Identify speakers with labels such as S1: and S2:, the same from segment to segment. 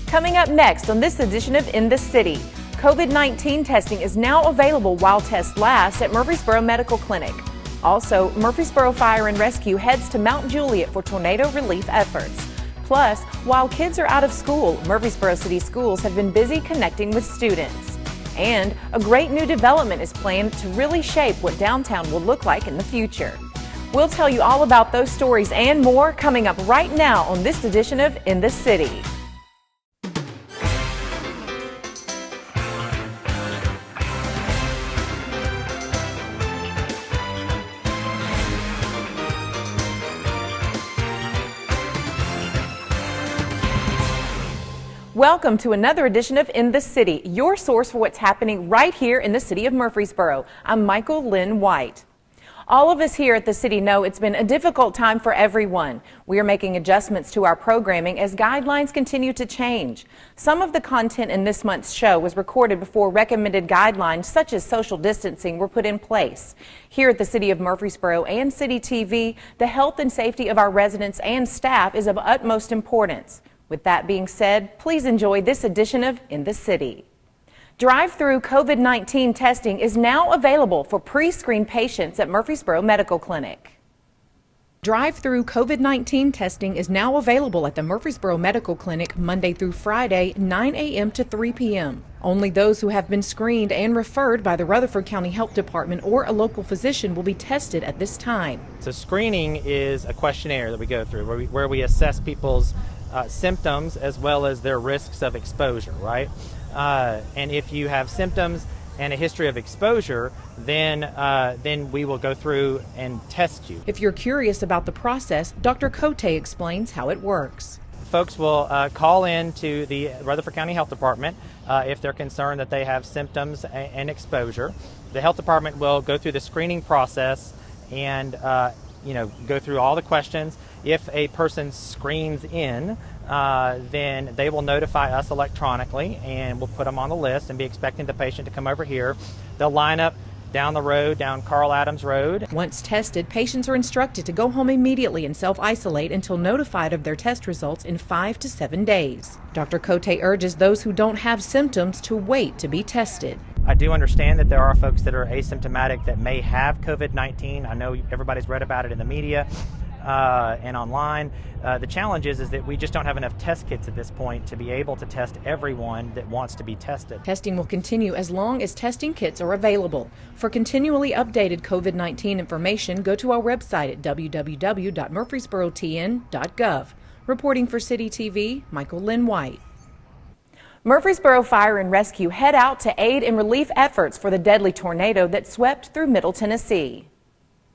S1: Coming up next on this edition of In the City, COVID-19 testing is now available while tests last at Murfreesboro Medical Clinic. Also, Murfreesboro Fire and Rescue heads to Mount Juliet for tornado relief efforts. Plus, while kids are out of school, Murfreesboro City Schools have been busy connecting with students. And a great new development is planned to really shape what downtown will look like in the future. We'll tell you all about those stories and more coming up right now on this edition of In the City. Welcome to another edition of In the City, your source for what's happening right here in the city of Murfreesboro. I'm Michael Linn White. All of us here at the city know it's been a difficult time for everyone. We are making adjustments to our programming as guidelines continue to change. Some of the content in this month's show was recorded before recommended guidelines such as social distancing were put in place. Here at the city of Murfreesboro and CityTV, the health and safety of our residents and staff is of utmost importance. With that being said, please enjoy this edition of In the City. Drive-through COVID-19 testing is now available for pre-screened patients at Murfreesboro Medical Clinic. Drive-through COVID-19 testing is now available at the Murfreesboro Medical Clinic Monday through Friday, 9 a.m. to 3 p.m. Only those who have been screened and referred by the Rutherford County Health Department or a local physician will be tested at this time.
S2: So screening is a questionnaire that we go through where we assess people's symptoms as well as their risks of exposure, right? And if you have symptoms and a history of exposure, then we will go through and test you.
S1: If you're curious about the process, Dr. Cote explains how it works.
S2: Folks will call in to the Rutherford County Health Department if they're concerned that they have symptoms and exposure. The health department will go through the screening process and go through all the questions. If a person screens in, then they will notify us electronically and we'll put them on the list and be expecting the patient to come over here. They'll line up down the road, down Carl Adams Road.
S1: Once tested, patients are instructed to go home immediately and self-isolate until notified of their test results in 5 to 7 days. Dr. Cote urges those who don't have symptoms to wait to be tested.
S2: I do understand that there are folks that are asymptomatic that may have COVID-19. I know everybody's read about it in the media and online. The challenge is that we just don't have enough test kits at this point to be able to test everyone that wants to be tested.
S1: Testing will continue as long as testing kits are available. For continually updated COVID-19 information, go to our website at www.murfreesborotn.gov. Reporting for CityTV, Michael Linn White. Murfreesboro Fire and Rescue head out to aid in relief efforts for the deadly tornado that swept through Middle Tennessee.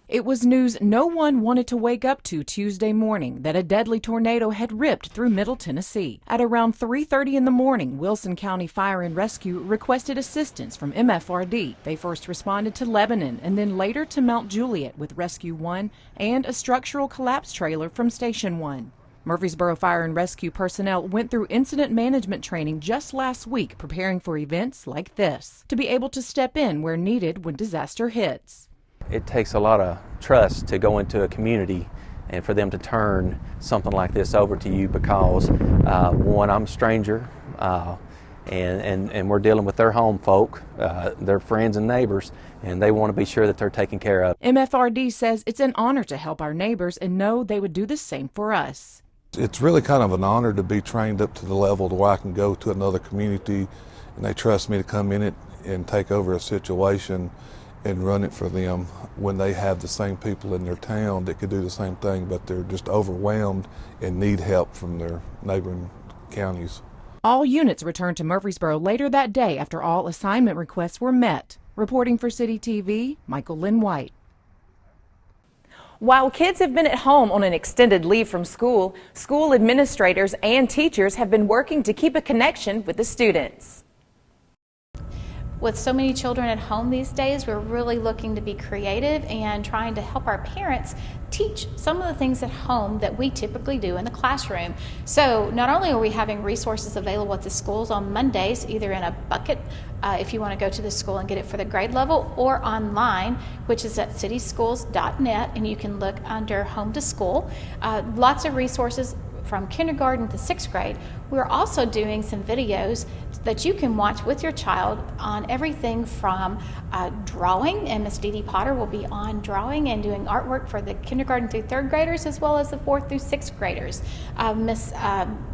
S1: It was news no one wanted to wake up to Tuesday morning that a deadly tornado had ripped through Middle Tennessee. At around 3:30 in the morning, Wilson County Fire and Rescue requested assistance from MFRD. They first responded to Lebanon and then later to Mount Juliet with Rescue 1 and a structural collapse trailer from Station 1. Murfreesboro Fire and Rescue personnel went through incident management training just last week preparing for events like this, to be able to step in where needed when disaster hits.
S3: It takes a lot of trust to go into a community and for them to turn something like this over to you because, one, I'm a stranger and we're dealing with their home folk, their friends and neighbors, and they want to be sure that they're taken care of.
S1: MFRD says it's an honor to help our neighbors and know they would do the same for us.
S4: It's really kind of an honor to be trained up to the level where I can go to another community and they trust me to come in it and take over a situation and run it for them when they have the same people in their town that could do the same thing, but they're just overwhelmed and need help from their neighboring counties.
S1: All units returned to Murfreesboro later that day after all assignment requests were met. Reporting for CityTV, Michael Linn White. While kids have been at home on an extended leave from school, school administrators and teachers have been working to keep a connection with the students.
S5: With so many children at home these days, we're really looking to be creative and trying to help our parents teach some of the things at home that we typically do in the classroom. So not only are we having resources available at the schools on Mondays, either in a bucket if you want to go to the school and get it for the grade level, or online, which is at cityschools.net, and you can look under Home to School. Lots of resources from kindergarten to 6th grade We're also doing some videos that you can watch with your child on everything from drawing, and Miss Dee Dee Potter will be on drawing and doing artwork for the kindergarten through third graders as well as the fourth through sixth graders. Miss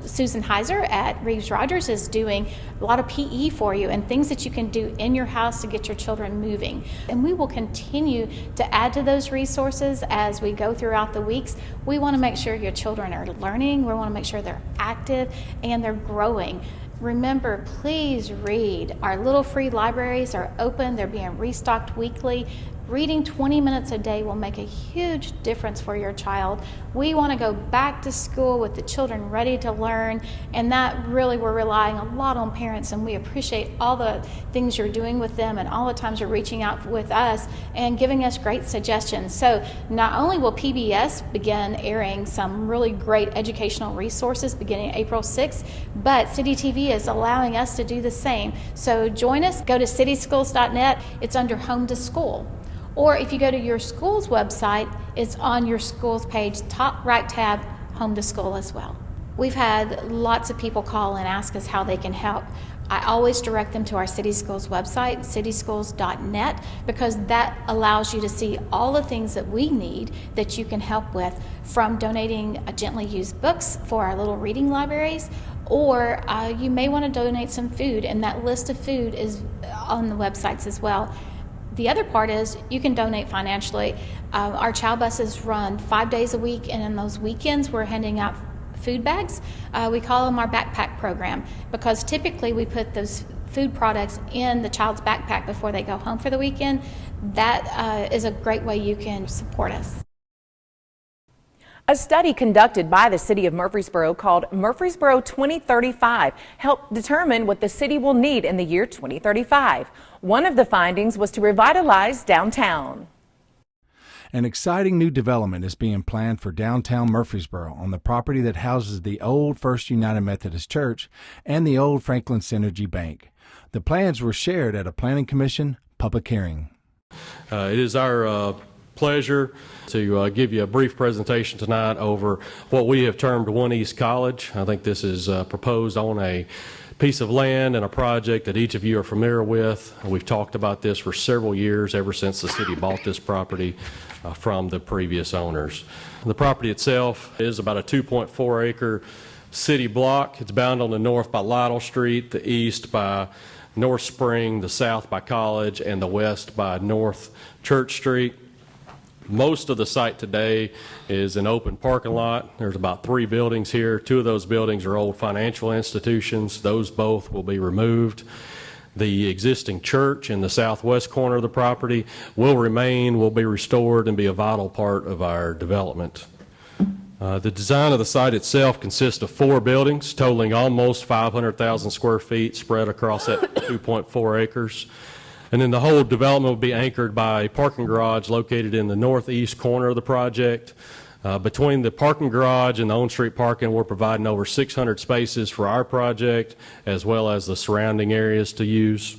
S5: Susan Heiser at Reeves Rogers is doing a lot of PE for you and things that you can do in your house to get your children moving. And we will continue to add to those resources as we go throughout the weeks. We want to make sure your children are learning, we want to make sure they're active and they're growing. Remember, please read. Our little free libraries are open. They're being restocked weekly. Reading 20 minutes a day will make a huge difference for your child. We want to go back to school with the children ready to learn, and that really we're relying a lot on parents, and we appreciate all the things you're doing with them and all the times you're reaching out with us and giving us great suggestions. So not only will PBS begin airing some really great educational resources beginning April 6th, but CityTV is allowing us to do the same. So join us, go to cityschools.net, it's under Home to School. Or if you go to your school's website, it's on your school's page, top right tab, Home to School as well. We've had lots of people call and ask us how they can help. I always direct them to our City Schools website, cityschools.net, because that allows you to see all the things that we need that you can help with, from donating gently used books for our little reading libraries, or you may want to donate some food, and that list of food is on the websites as well. The other part is you can donate financially. Our Chow buses run 5 days a week, and in those weekends we're handing out food bags. We call them our backpack program, because typically we put those food products in the child's backpack before they go home for the weekend. That is a great way you can support us.
S1: A study conducted by the City of Murfreesboro called Murfreesboro 2035 helped determine what the city will need in the year 2035. One of the findings was to revitalize downtown.
S6: An exciting new development is being planned for downtown Murfreesboro on the property that houses the old First United Methodist Church and the old Franklin Synergy Bank. The plans were shared at a Planning Commission public hearing.
S7: It is our pleasure to give you a brief presentation tonight over what we have termed One East College. I think this is proposed on a piece of land and a project that each of you are familiar with. We've talked about this for several years, ever since the city bought this property from the previous owners. The property itself is about a 2.4 acre city block. It's bound on the north by Lytle Street, the east by North Spring, the south by College, and the west by North Church Street. Most of the site today is an open parking lot. There's about 3 buildings here. 2 of those buildings are old financial institutions. Those both will be removed. The existing church in the southwest corner of the property will remain, will be restored, and be a vital part of our development. The design of the site itself consists of 4 buildings totaling almost 500,000 square feet spread across that 2.4 acres. And then the whole development will be anchored by a parking garage located in the northeast corner of the project. Between the parking garage and the on-street parking, we're providing over 600 spaces for our project, as well as the surrounding areas to use.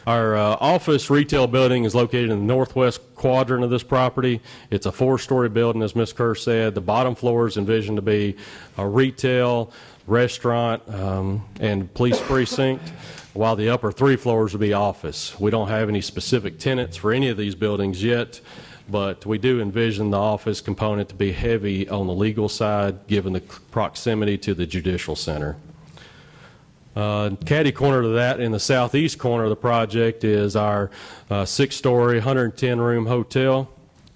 S7: Our office retail building is located in the northwest quadrant of this property. It's a 4-story building, as Ms. Kerr said. The bottom floor is envisioned to be a retail, restaurant, and police precinct, while the upper 3 floors will be office. We don't have any specific tenants for any of these buildings yet, but we do envision the office component to be heavy on the legal side, given the proximity to the judicial center. Caddy corner to that, in the southeast corner of the project, is our 6-story, 110-room hotel.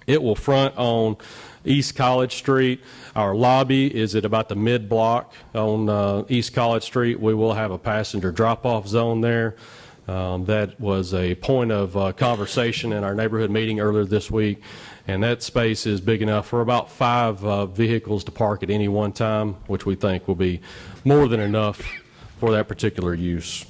S7: It will front on East College Street. Our lobby is at about the mid-block on East College Street. We will have a passenger drop-off zone there. That was a point of conversation in our neighborhood meeting earlier this week, and that space is big enough for about 5 vehicles to park at any one time, which we think will be more than enough for that particular use.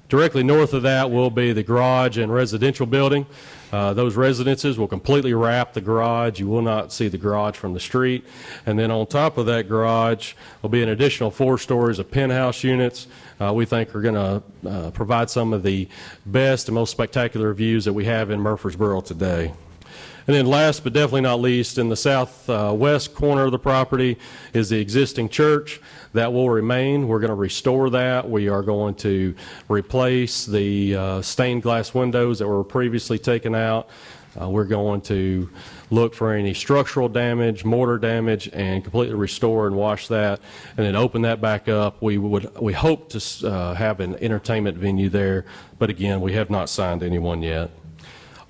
S7: Directly north of that will be the garage and residential building. Those residences will completely wrap the garage. You will not see the garage from the street. And then on top of that garage will be an additional 4 stories of penthouse units. We think are going to provide some of the best and most spectacular views that we have in Murfreesboro today. And then last but definitely not least, in the southwest corner of the property is the existing church. That will remain. We're going to restore that. We are going to replace the stained glass windows that were previously taken out. We're going to look for any structural damage, mortar damage, and completely restore and wash that, and then open that back up. We hope to have an entertainment venue there, but again, we have not signed anyone yet.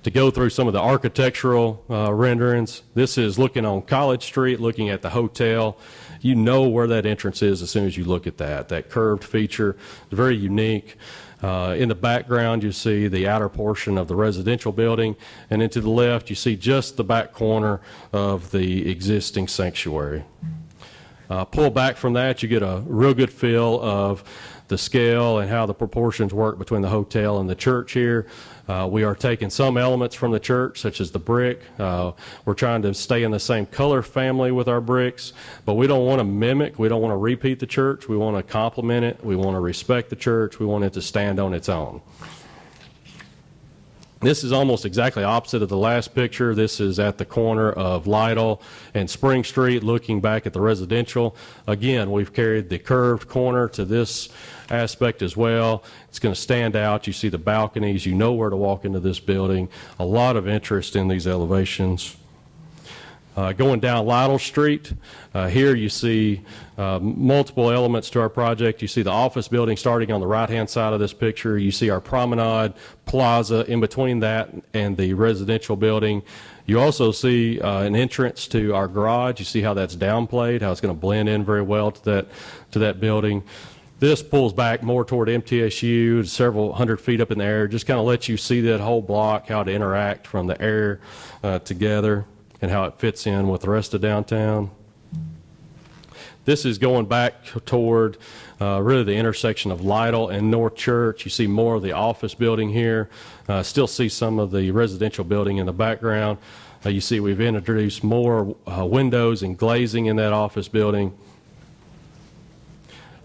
S7: To go through some of the architectural renderings, this is looking on College Street, looking at the hotel. You know where that entrance is as soon as you look at that. That curved feature is very unique. In the background, you see the outer portion of the residential building, and then to the left, you see just the back corner of the existing sanctuary. Pull back from that, you get a real good feel of the scale and how the proportions work between the hotel and the church here. We are taking some elements from the church, such as the brick. We're trying to stay in the same color family with our bricks, but we don't want to mimic, we don't want to repeat the church. We want to complement it. We want to respect the church. We want it to stand on its own. This is almost exactly opposite of the last picture. This is at the corner of Lytle and Spring Street, looking back at the residential. Again, we've carried the curved corner to this aspect as well. It's going to stand out. You see the balconies. You know where to walk into this building. A lot of interest in these elevations. Going down Lytle Street, here you see multiple elements to our project. You see the office building starting on the right-hand side of this picture. You see our promenade plaza in between that and the residential building. You also see an entrance to our garage. You see how that's downplayed, how it's going to blend in very well to that building. This pulls back more toward MTSU, several hundred feet up in the air. Just kind of lets you see that whole block, how to interact from the air together, and how it fits in with the rest of downtown. This is going back toward really the intersection of Lytle and North Church. You see more of the office building here. Still see some of the residential building in the background. You see we've introduced more windows and glazing in that office building.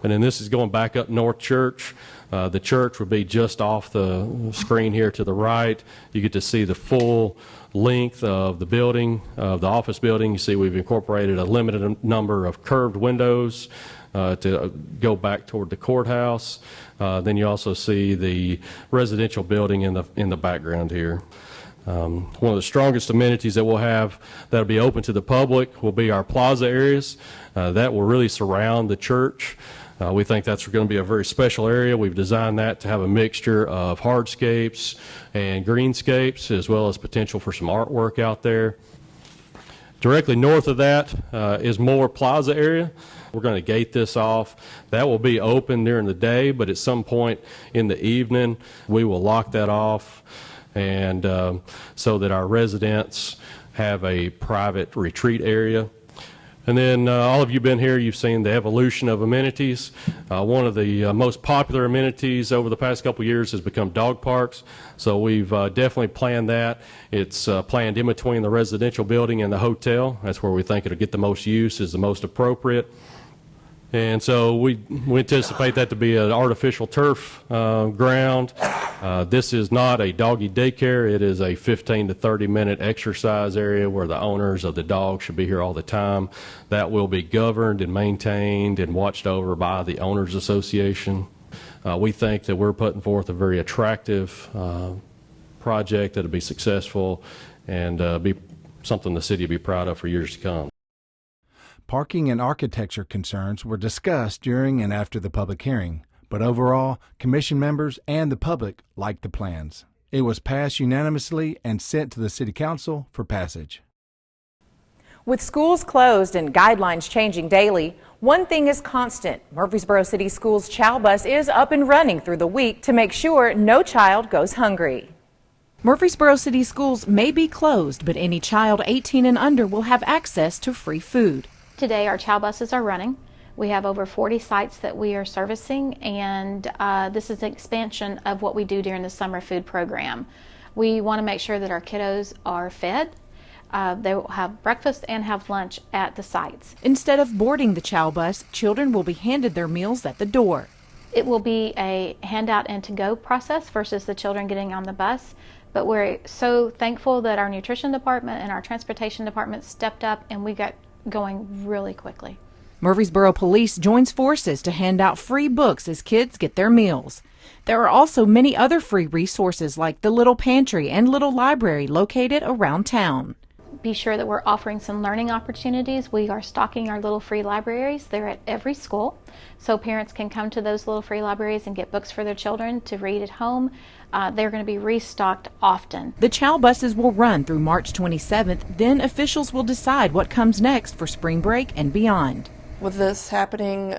S7: And then this is going back up North Church. The church would be just off the screen here to the right. You get to see the full length of the building, of the office building. You see we've incorporated a limited number of curved windows to go back toward the courthouse. Then you also see the residential building in the background here. One of the strongest amenities that we'll have that'll be open to the public will be our plaza areas. That will really surround the church. We think that's going to be a very special area. We've designed that to have a mixture of hardscapes and greenscapes, as well as potential for some artwork out there. Directly north of that is more plaza area. We're going to gate this off. That will be open during the day, but at some point in the evening, we will lock that off, and so that our residents have a private retreat area. And then all of you been here, you've seen the evolution of amenities. One of the most popular amenities over the past couple years has become dog parks. So we've definitely planned that. It's planned in between the residential building and the hotel. That's where we think it'll get the most use, is the most appropriate. And so we anticipate that to be an artificial turf ground. This is not a doggy daycare. It is a 15 to 30 minute exercise area where the owners of the dogs should be here all the time. That will be governed and maintained and watched over by the Owners Association. We think that we're putting forth a very attractive project that'll be successful and be something the city will be proud of for years to come.
S6: Parking and architecture concerns were discussed during and after the public hearing, but overall, commission members and the public liked the plans. It was passed unanimously and sent to the City Council for passage.
S1: With schools closed and guidelines changing daily, one thing is constant. Murfreesboro City Schools Chow Bus is up and running through the week to make sure no child goes hungry. Murfreesboro City Schools may be closed, but any child 18 and under will have access to free food.
S5: Today our Chow buses are running. We have over 40 sites that we are servicing, and this is an expansion of what we do during the summer food program. We want to make sure that our kiddos are fed. They will have breakfast and have lunch at the sites.
S1: Instead of boarding the Chow Bus, children will be handed their meals at the door.
S5: It will be a handout and to-go process versus the children getting on the bus, But we're so thankful that our nutrition department and our transportation department stepped up, and we got going really quickly.
S1: Murfreesboro Police joins forces to hand out free books as kids get their meals. There are also many other free resources like the Little Pantry and Little Library located around town.
S5: Be sure that we're offering some learning opportunities. We are stocking our little free libraries. They're at every school, so parents can come to those little free libraries and get books for their children to read at home. They're going to be restocked often.
S1: The Chow buses will run through March 27th. Then officials will decide what comes next for spring break and beyond.
S8: With this happening,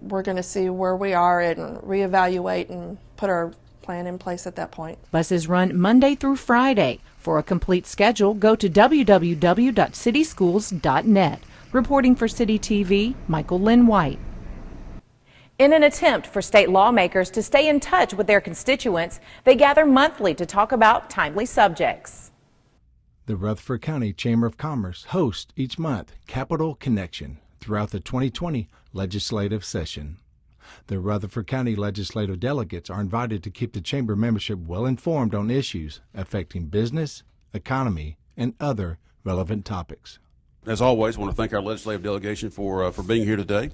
S8: we're going to see where we are and reevaluate and put our plan in place at that point.
S1: Buses run Monday through Friday. For a complete schedule, go to www.cityschools.net. Reporting for CityTV, Michael Linn White. In an attempt for state lawmakers to stay in touch with their constituents, they gather monthly to talk about timely subjects.
S6: The Rutherford County Chamber of Commerce hosts each month Capital Connection throughout the 2020 legislative session. The Rutherford County legislative delegates are invited to keep the chamber membership well informed on issues affecting business, economy, and other relevant topics.
S9: As always, I want to thank our legislative delegation for being here today,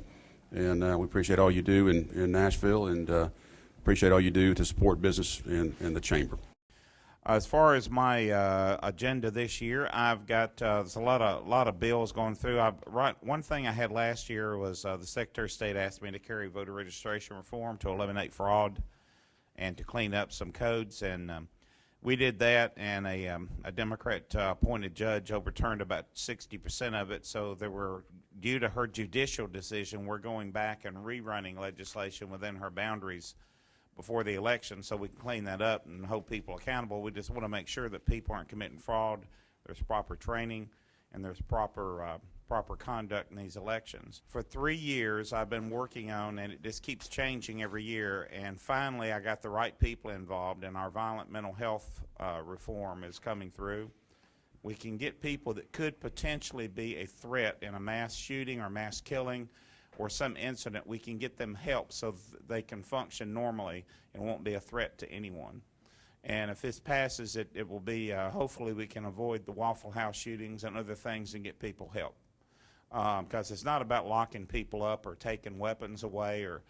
S9: and we appreciate all you do in Nashville, and appreciate all you do to support business in the chamber.
S10: As far as my agenda this year, I've got there's a lot of bills going through. One thing I had last year was the Secretary of State asked me to carry voter registration reform to eliminate fraud and to clean up some codes, and we did that. And a Democrat appointed judge overturned about 60% of it. So due to her judicial decision, we're going back and rerunning legislation within her boundaries before the election, so we can clean that up and hold people accountable. We just want to make sure that people aren't committing fraud, there's proper training, and there's proper conduct in these elections. For 3 years I've been working on, and it just keeps changing every year, and finally I got the right people involved, and our violent mental health reform is coming through. We can get people that could potentially be a threat in a mass shooting or mass killing or some incident, we can get them help so they can function normally and won't be a threat to anyone. And if this passes, it will be, hopefully we can avoid the Waffle House shootings and other things and get people help. Because it's not about locking people up or taking weapons away or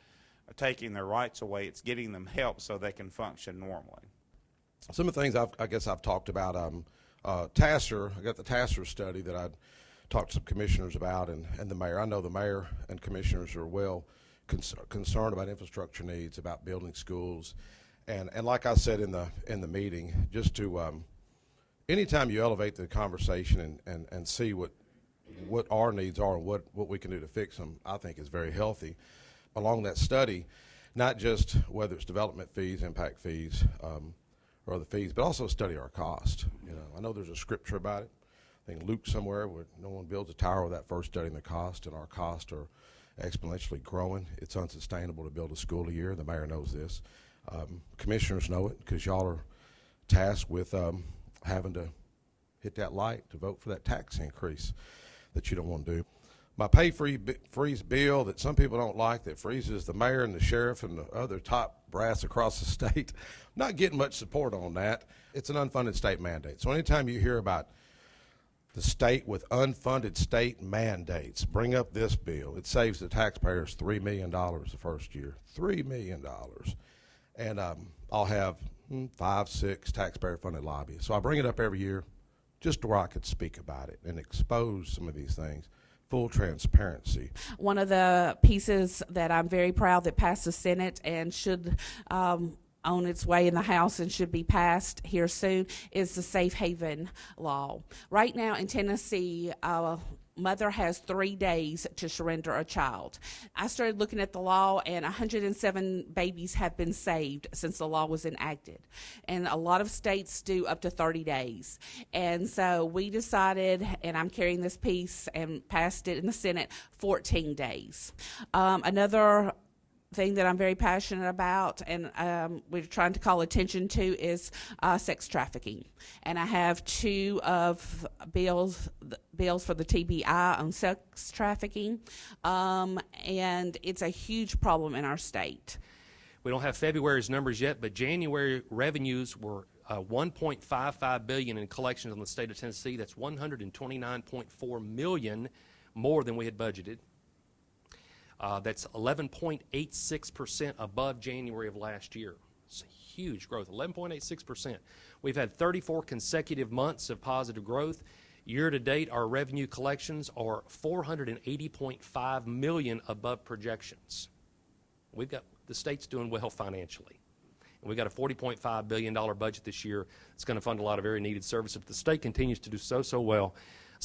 S10: taking their rights away. It's getting them help so they can function normally.
S11: Some of the things I guess I've talked about, TASER, I got the TASER study that I'd talked to some commissioners about, and the mayor. I know the mayor and commissioners are well concerned about infrastructure needs, about building schools, and like I said in the meeting, just to anytime you elevate the conversation and see what our needs are and what we can do to fix them, I think is very healthy. Along that study, not just whether it's development fees, impact fees, or other fees, but also study our cost. You know, I know there's a scripture about it. I think Luke somewhere where no one builds a tower without first studying the cost, and our costs are exponentially growing. It's unsustainable to build a school a year. The mayor knows this. Commissioners know it because y'all are tasked with having to hit that light to vote for that tax increase that you don't want to do. My pay freeze bill that some people don't like, that freezes the mayor and the sheriff and the other top brass across the state, not getting much support on that. It's an unfunded state mandate. So anytime you hear about the state with unfunded state mandates, bring up this bill. It saves the taxpayers $3 million the first year. $3 million. And I'll have 5, 6 taxpayer-funded lobbyists. So I bring it up every year just where I could speak about it and expose some of these things. Full transparency.
S12: One of the pieces that I'm very proud that passed the Senate and should on its way in the House and should be passed here soon is the safe haven law. Right now in Tennessee, mother has 3 days to surrender a child. I started looking at the law, and 107 babies have been saved since the law was enacted. And a lot of states do up to 30 days. And so we decided, and I'm carrying this piece and passed it in the Senate, 14 days. Another thing that I'm very passionate about and we're trying to call attention to is sex trafficking. And I have 2 of bills for the TBI on sex trafficking, and it's a huge problem in our state.
S13: We don't have February's numbers yet, but January revenues were $1.55 billion in collections on the state of Tennessee. That's $129.4 million more than we had budgeted. That's 11.86% above January of last year. It's a huge growth, 11.86%. We've had 34 consecutive months of positive growth. Year to date, our revenue collections are $480.5 million above projections. We've got the state's doing well financially. And we've got a $40.5 billion budget this year that's going to fund a lot of very needed services. If the state continues to do so well,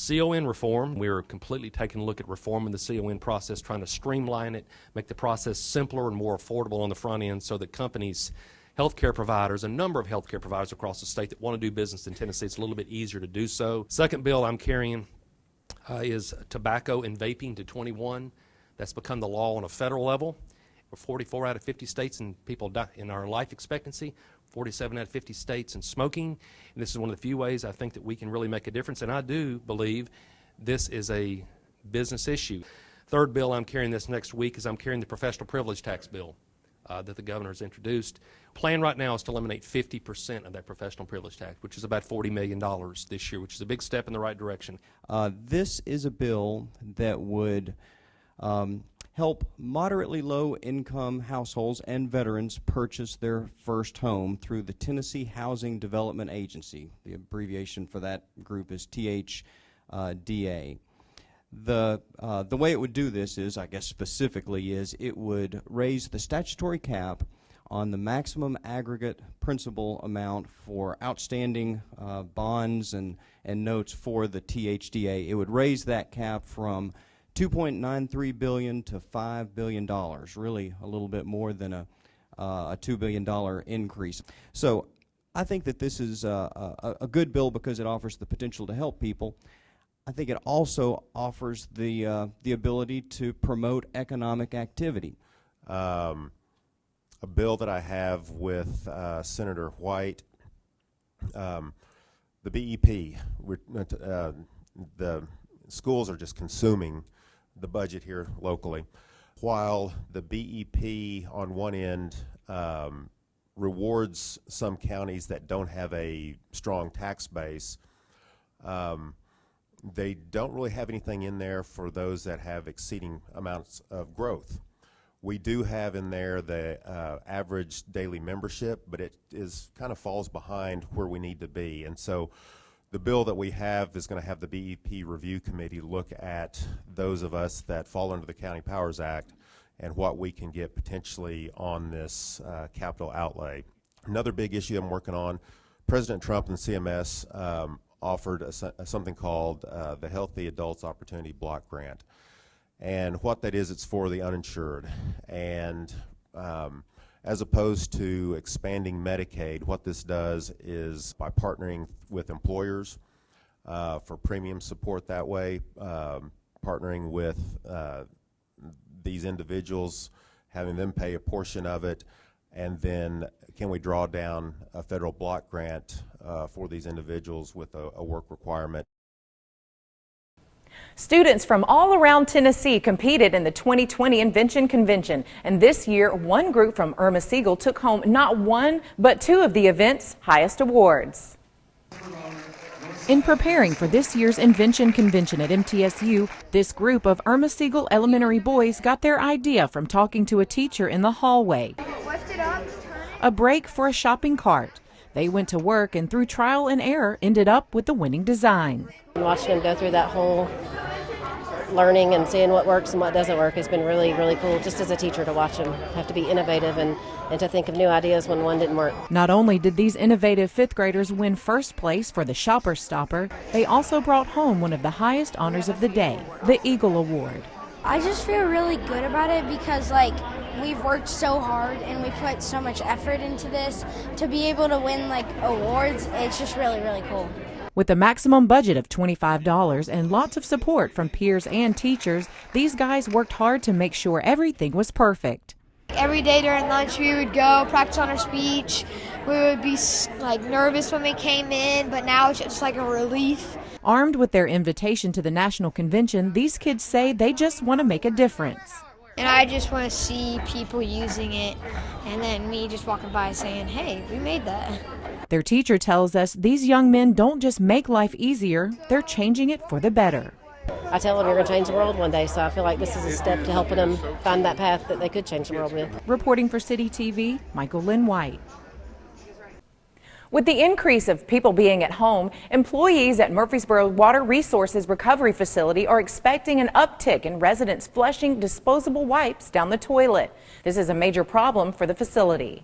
S13: CON reform, we're completely taking a look at reforming the CON process, trying to streamline it, make the process simpler and more affordable on the front end so that companies, healthcare providers, a number of healthcare providers across the state that want to do business in Tennessee, it's a little bit easier to do so. Second bill I'm carrying is tobacco and vaping to 21. That's become the law on a federal level. We're 44 out of 50 states and people die in our life expectancy, 47 out of 50 states in smoking. And this is one of the few ways I think that we can really make a difference. And I do believe this is a business issue. Third bill I'm carrying this next week is I'm carrying the professional privilege tax bill that the governor has introduced. Plan right now is to eliminate 50% of that professional privilege tax, which is about $40 million this year, which is a big step in the right direction.
S14: This is a bill that would help moderately low-income households and veterans purchase their first home through the Tennessee Housing Development Agency. The abbreviation for that group is THDA. The way it would do this is, I guess specifically, is it would raise the statutory cap on the maximum aggregate principal amount for outstanding bonds and notes for the THDA. It would raise that cap from $2.93 billion to $5 billion, really a little bit more than a $2 billion increase. So I think that this is a good bill because it offers the potential to help people. I think it also offers the ability to promote economic activity.
S15: A bill that I have with Senator White, the BEP, the schools are just consuming the budget here locally. While the BEP on one end rewards some counties that don't have a strong tax base, they don't really have anything in there for those that have exceeding amounts of growth. We do have in there the average daily membership, but it is kind of falls behind where we need to be. And so the bill that we have is going to have the BEP Review Committee look at those of us that fall under the County Powers Act and what we can get potentially on this capital outlay. Another big issue I'm working on, President Trump and CMS offered something called the Healthy Adults Opportunity Block Grant. And what that is, it's for the uninsured. And as opposed to expanding Medicaid, what this does is by partnering with employers for premium support that way, partnering with these individuals, having them pay a portion of it, and then can we draw down a federal block grant for these individuals with a work requirement.
S1: Students from all around Tennessee competed in the 2020 Invention Convention, and this year one group from Erma Siegel took home not one but two of the event's highest awards. In preparing for this year's Invention Convention at MTSU, this group of Erma Siegel elementary boys got their idea from talking to a teacher in the hallway. A break for a shopping cart. They went to work and through trial and error ended up with the winning design.
S16: Watching them go through that whole learning and seeing what works and what doesn't work has been really, really cool just as a teacher to watch them have to be innovative and to think of new ideas when one didn't work.
S1: Not only did these innovative fifth graders win first place for the Shopper Stopper, they also brought home one of the highest honors of the day, the Eagle Award.
S17: I just feel really good about it because we've worked so hard and we put so much effort into this. To be able to win awards, it's just really, really cool.
S1: With a maximum budget of $25 and lots of support from peers and teachers, these guys worked hard to make sure everything was perfect.
S17: Every day during lunch we would go practice on our speech. We would be nervous when we came in, but now it's just a relief.
S1: Armed with their invitation to the National Convention, these kids say they just want to make a difference.
S17: And I just want to see people using it, and then me just walking by saying, hey, we made that.
S1: Their teacher tells us these young men don't just make life easier, they're changing it for the better.
S16: I tell them you're going to change the world one day, so I feel like this is a step to helping them find that path that they could change the world with.
S1: Reporting for CityTV, Michael Linn White. With the increase of people being at home, employees at Murfreesboro Water Resources Recovery Facility are expecting an uptick in residents flushing disposable wipes down the toilet. This is a major problem for the facility.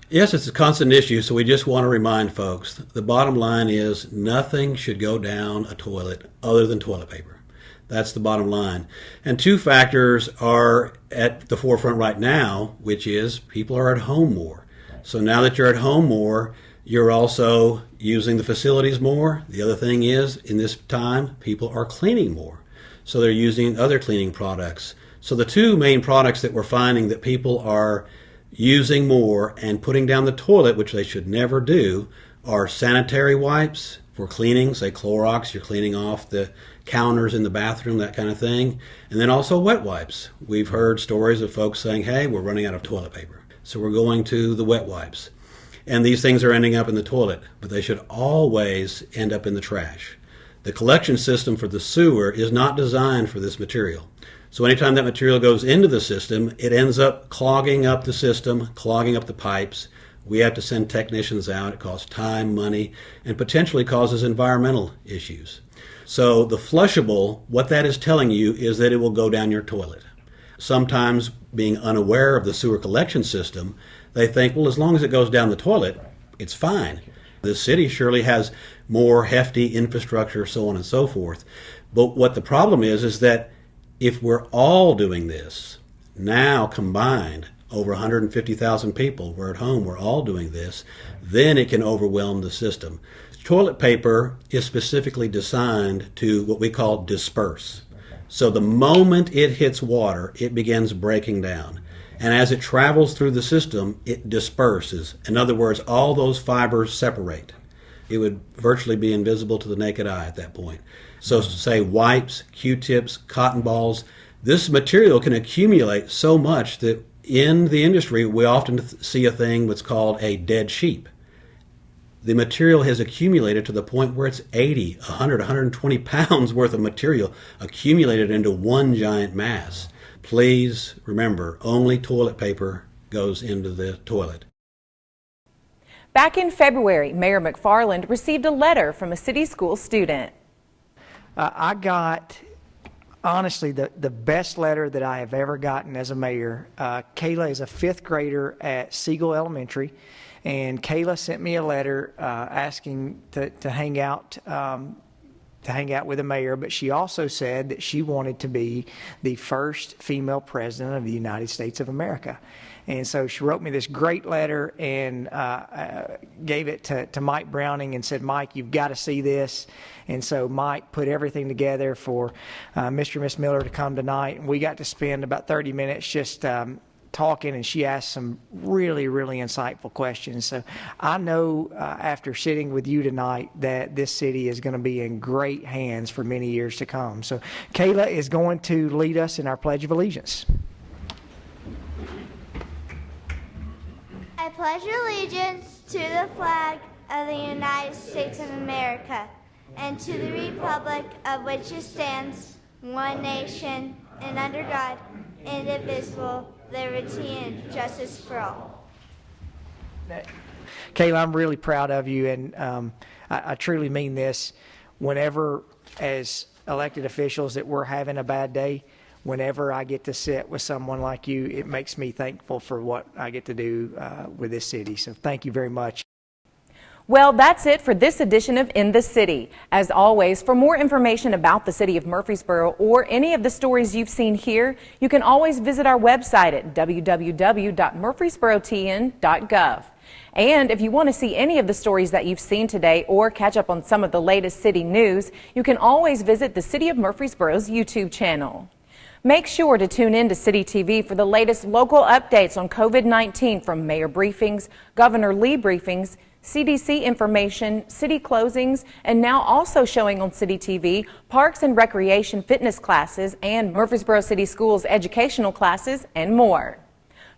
S18: Yes, it's a constant issue, so we just want to remind folks, the bottom line is nothing should go down a toilet other than toilet paper. That's the bottom line. And two factors are at the forefront right now, which is people are at home more. So now that you're at home more, you're also using the facilities more. The other thing is, in this time, people are cleaning more. So they're using other cleaning products. So the two main products that we're finding that people are using more and putting down the toilet, which they should never do, are sanitary wipes for cleaning, say Clorox, you're cleaning off the counters in the bathroom, that kind of thing. And then also wet wipes. We've heard stories of folks saying, hey, we're running out of toilet paper, so we're going to the wet wipes. And these things are ending up in the toilet, but they should always end up in the trash. The collection system for the sewer is not designed for this material. So anytime that material goes into the system, it ends up clogging up the system, clogging up the pipes. We have to send technicians out. It costs time, money, and potentially causes environmental issues. So the Flushable, what that is telling you is that it will go down your toilet. Sometimes, being unaware of the sewer collection system, they think, well, as long as it goes down the toilet, it's fine. The city surely has more hefty infrastructure, so on and so forth. But what the problem is that if we're all doing this, now combined, over 150,000 people, we're at home, we're all doing this, then it can overwhelm the system. Toilet paper is specifically designed to what we call disperse. So the moment it hits water, it begins breaking down. And as it travels through the system, it disperses. In other words, all those fibers separate. It would virtually be invisible to the naked eye at that point. So say wipes, Q-tips, cotton balls, this material can accumulate so much that in the industry we often see a thing that's called a dead sheep. The material has accumulated to the point where it's 80, 100, 120 pounds worth of material accumulated into one giant mass. Please remember, only toilet paper goes into the toilet.
S1: Back in February, Mayor McFarland received a letter from a city school student.
S19: I got, honestly, the best letter that I have ever gotten as a mayor. Kayla is a fifth grader at Siegel Elementary, and Kayla sent me a letter asking to hang out with the mayor, but she also said that she wanted to be the first female president of the United States of America. And so she wrote me this great letter and gave it to Mike Browning and said, Mike, you've got to see this. And so Mike put everything together for Mr. and Miss Miller to come tonight. And we got to spend about 30 minutes just talking, and she asked some really, really insightful questions. So I know after sitting with you tonight that this city is going to be in great hands for many years to come. So Kayla is going to lead us in our Pledge of Allegiance.
S20: I pledge allegiance to the flag of the United States of America and to the republic of which it stands, one nation, and under God, indivisible, liberty and justice for all.
S19: Kayla, I'm really proud of you, and I truly mean this. Whenever, as elected officials, that we're having a bad day, whenever I get to sit with someone like you, it makes me thankful for what I get to do with this city. So thank you very much.
S1: Well, that's it for this edition of In the City. As always, for more information about the city of Murfreesboro or any of the stories you've seen here, you can always visit our website at www.murfreesborotn.gov. And if you want to see any of the stories that you've seen today or catch up on some of the latest city news, you can always visit the City of Murfreesboro's YouTube channel. Make sure to tune in to CityTV for the latest local updates on COVID-19 from mayor briefings, Governor Lee briefings, CDC information, city closings, and now also showing on CityTV, parks and recreation fitness classes and Murfreesboro City Schools educational classes and more.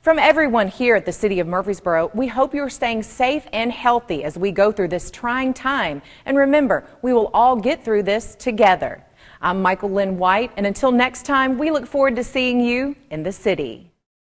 S1: From everyone here at the City of Murfreesboro, we hope you're staying safe and healthy as we go through this trying time. And remember, we will all get through this together. I'm Michael Linn White, and until next time, we look forward to seeing you in the city.